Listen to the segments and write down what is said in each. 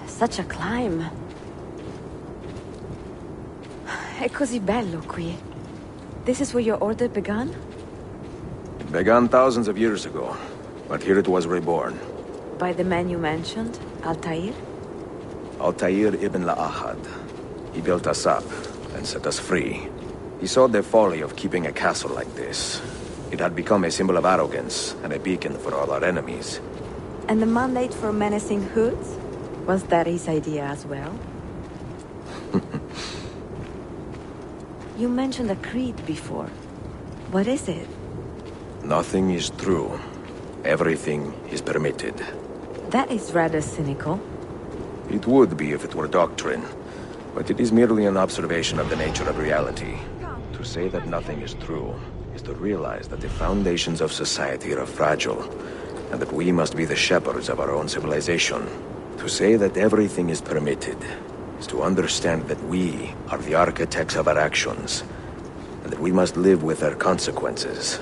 Such a climb. È così bello qui. This is where your order began? It began thousands of years ago, but here it was reborn. By the man you mentioned, Altair? Altair ibn La'ahad. He built us up and set us free. He saw the folly of keeping a castle like this. It had become a symbol of arrogance and a beacon for all our enemies. And the mandate for menacing hoods? Was that his idea as well? You mentioned a creed before. What is it? Nothing is true. Everything is permitted. That is rather cynical. It would be if it were doctrine, but it is merely an observation of the nature of reality. To say that nothing is true is to realize that the foundations of society are fragile, and that we must be the shepherds of our own civilization. To say that everything is permitted is to understand that we are the architects of our actions, and that we must live with their consequences,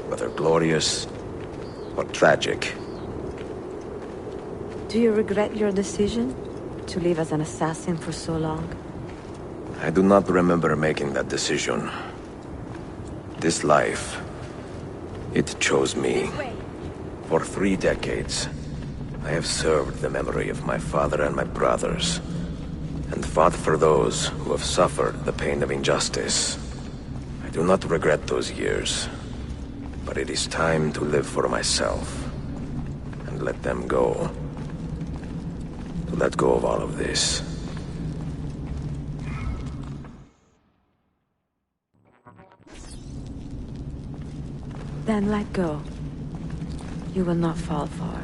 whether glorious or tragic. Do you regret your decision to live as an assassin for so long? I do not remember making that decision. This life, it chose me. For 3 decades, I have served the memory of my father and my brothers, and fought for those who have suffered the pain of injustice. I do not regret those years, but it is time to live for myself, and let them go. To let go of all of this. Then let go. You will not fall far.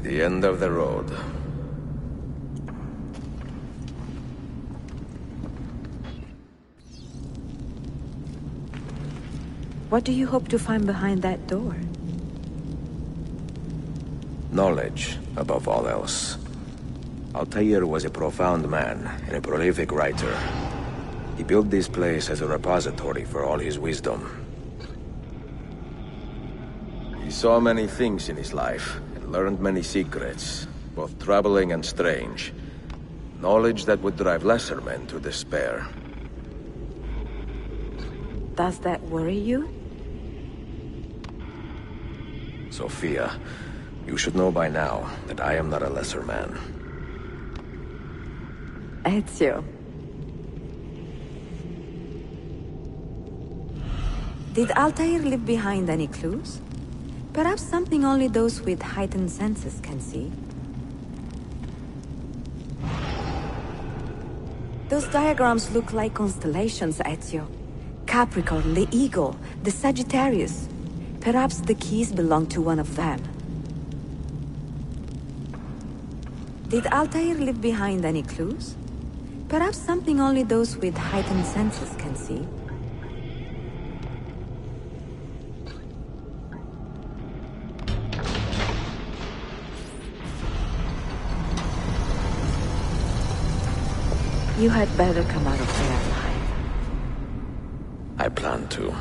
The end of the road. What do you hope to find behind that door? Knowledge, above all else. Altair was a profound man and a prolific writer. He built this place as a repository for all his wisdom. He saw many things in his life, and learned many secrets, both troubling and strange. Knowledge that would drive lesser men to despair. Does that worry you? Sophia, you should know by now that I am not a lesser man. Ezio. Did Altair leave behind any clues? Perhaps something only those with heightened senses can see. Those diagrams look like constellations, Ezio. Capricorn, the Eagle, the Sagittarius. Perhaps the keys belong to one of them. Did Altair leave behind any clues? Perhaps something only those with heightened senses can see. You had better come out of there alive. I plan to.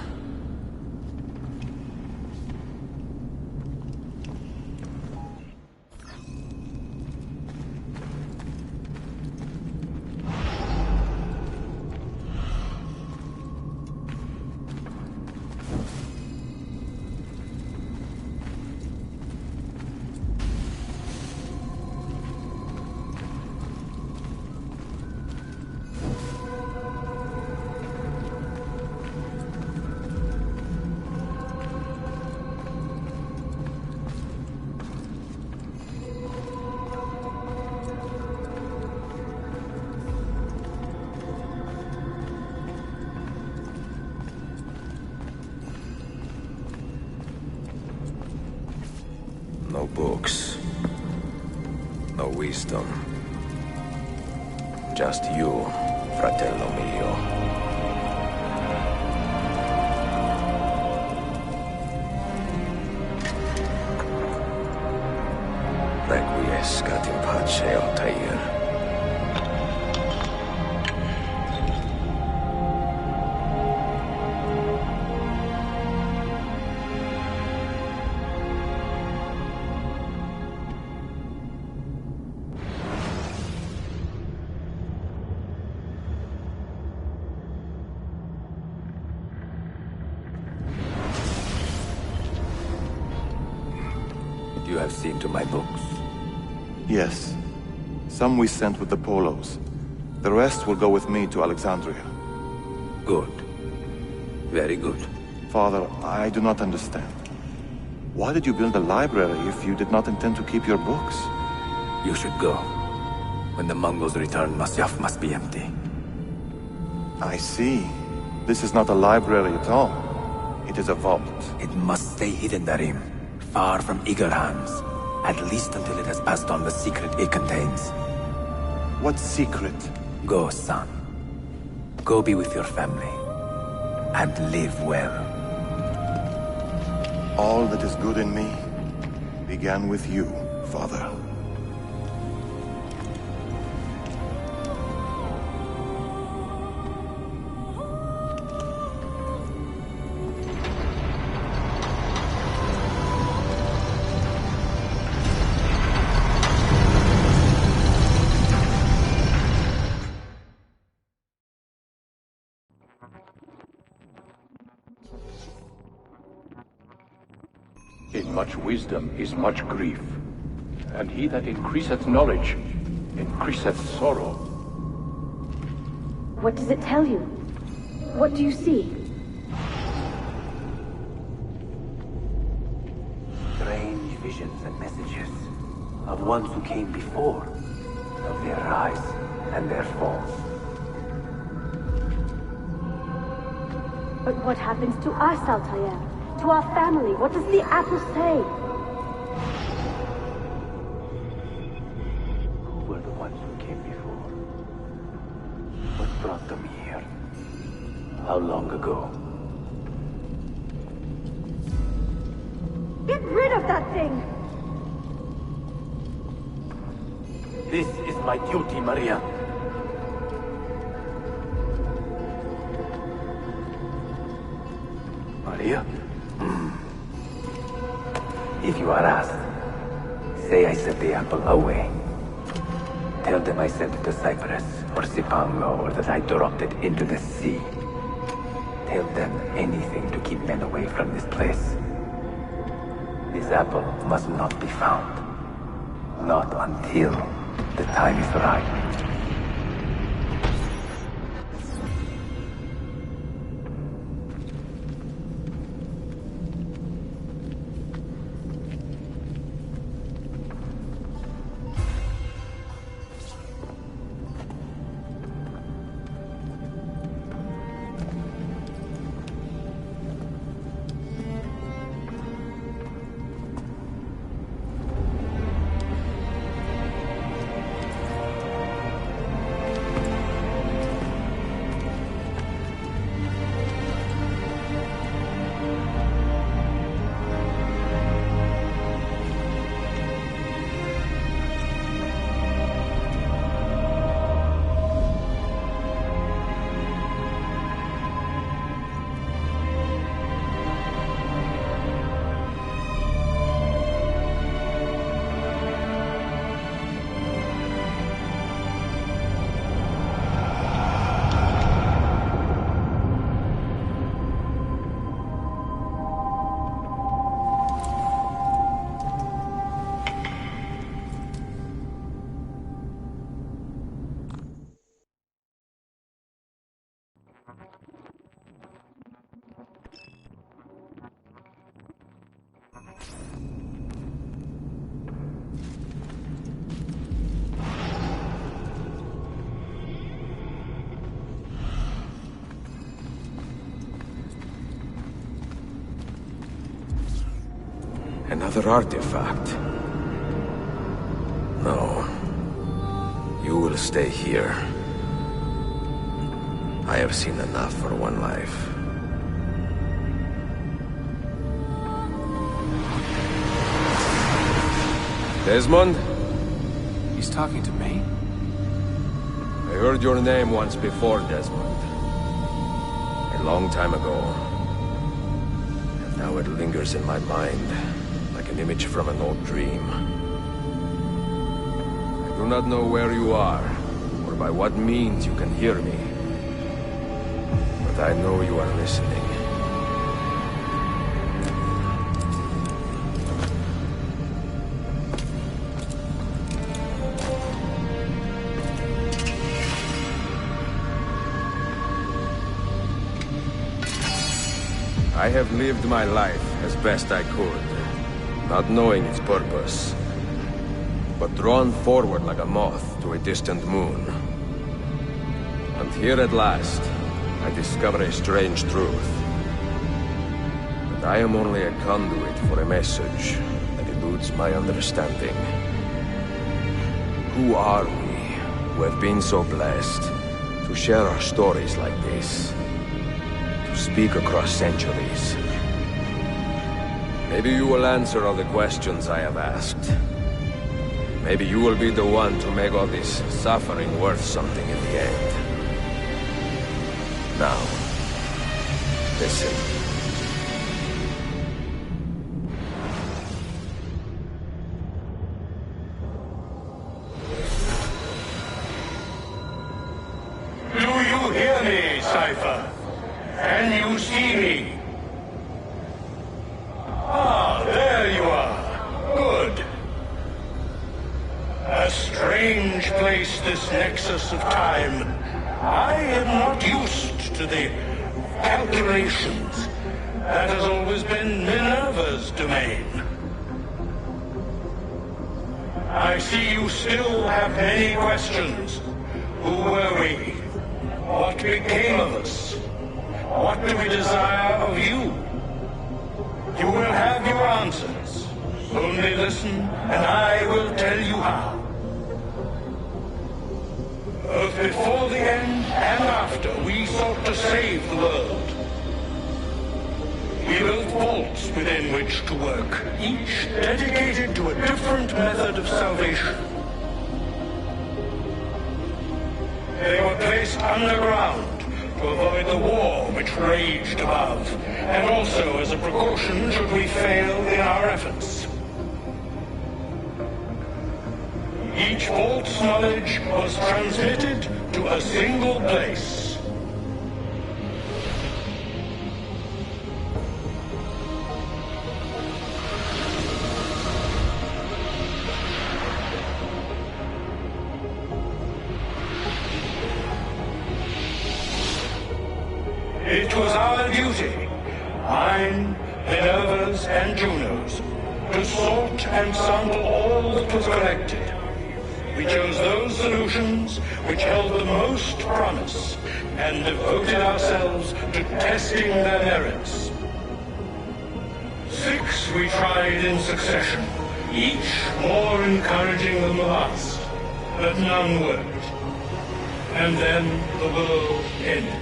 No books. No wisdom. Just you, fratello mio. Requiescat in pace, Altair. You have seen to my books. Yes. Some we sent with the Polos. The rest will go with me to Alexandria. Good. Very good. Father, I do not understand. Why did you build a library if you did not intend to keep your books? You should go. When the Mongols return, Masyaf must be empty. I see. This is not a library at all. It is a vault. It must stay hidden, Darim. Far from eager hands. At least until it has passed on the secret it contains. What secret? Go, son. Go be with your family. And live well. All that is good in me began with you, Father. In much wisdom is much grief, and he that increaseth knowledge increaseth sorrow. What does it tell you? What do you see? Strange visions and messages of ones who came before, of their rise and their fall. But what happens to us, Altair? To our family? What does the apple say? Who were the ones who came before? What brought them here? How long ago? Get rid of that thing! This is my duty, Maria. Maria? If you are asked, say I sent the apple away. Tell them I sent it to Cyprus, or Cipango, or that I dropped it into the sea. Tell them anything to keep men away from this place. This apple must not be found. Not until the time is right. Another artifact. No. You will stay here. I have seen enough for one life. Desmond? He's talking to me? I heard your name once before, Desmond. A long time ago. And now it lingers in my mind, like an image from an old dream. I do not know where you are, or by what means you can hear me. But I know you are listening. I have lived my life as best I could, not knowing its purpose, but drawn forward like a moth to a distant moon. And here at last, I discover a strange truth. That I am only a conduit for a message that eludes my understanding. Who are we, who have been so blessed to share our stories like this? To speak across centuries. Maybe you will answer all the questions I have asked. Maybe you will be the one to make all this suffering worth something in the end. Now, listen. Do you hear me, Cypher? Can you see me? Ah, there you are. Good. A strange place, this nexus of time. I am not used to the calculations. That has always been Minerva's domain. I see you still have many questions. Who were we? What became of us? What do we desire of you? You will have your answers. Only listen, and I will tell you how. Both before the end and after, we sought to save the world. We built vaults within which to work, each dedicated to a different method of salvation. They were placed underground to avoid the war which raged above, and also as a precaution should we fail in our efforts. Each vault's knowledge was transmitted to a single place. It was our duty, mine, Minerva's, and Juno's, to sort and sample all that was collected. We chose those solutions which held the most promise, and devoted ourselves to testing their merits. 6 we tried in succession, each more encouraging than the last, but none worked. And then the world ended.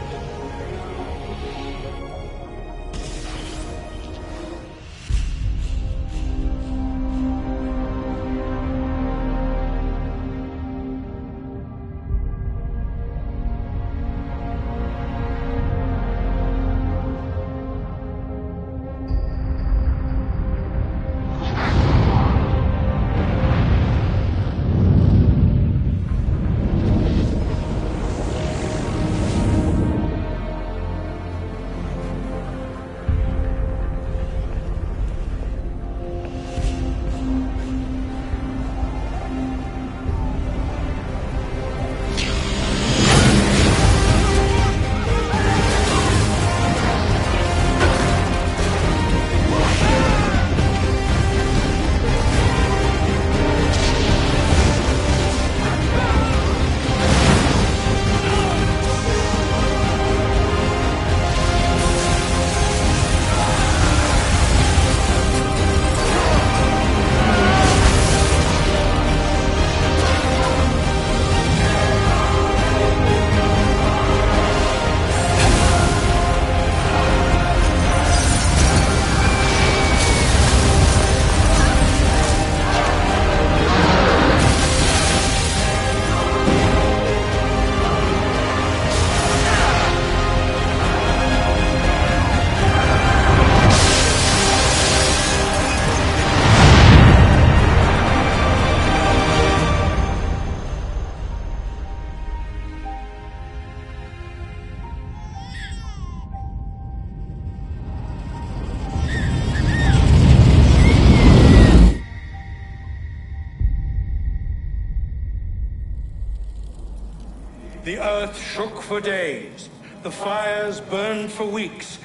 The earth shook for days, the fires burned for weeks,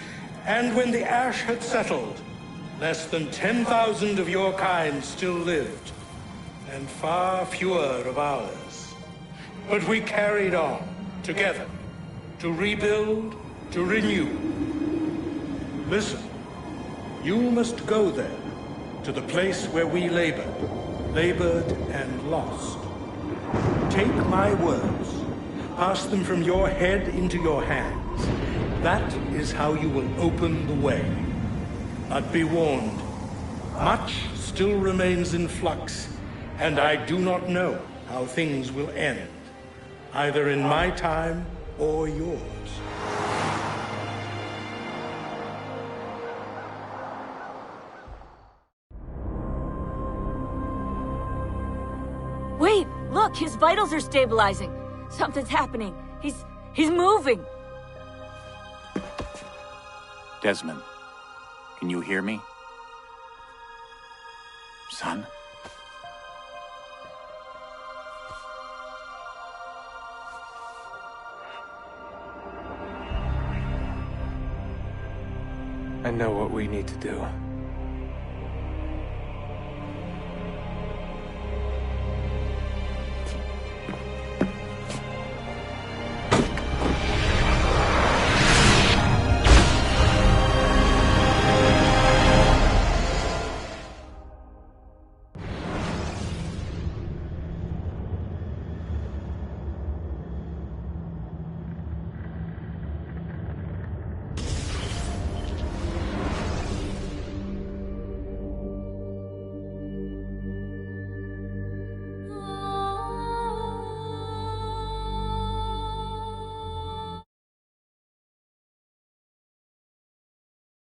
and when the ash had settled, less than 10,000 of your kind still lived, and far fewer of ours. But we carried on, together, to rebuild, to renew. Listen, you must go there, to the place where we labored and lost. Take my words, pass them from your head into your hands. That is how you will open the way. But be warned, much still remains in flux, and I do not know how things will end, either in my time or yours. Wait! Look! His vitals are stabilizing! Something's happening! He's moving! Desmond, can you hear me? Son? I know what we need to do.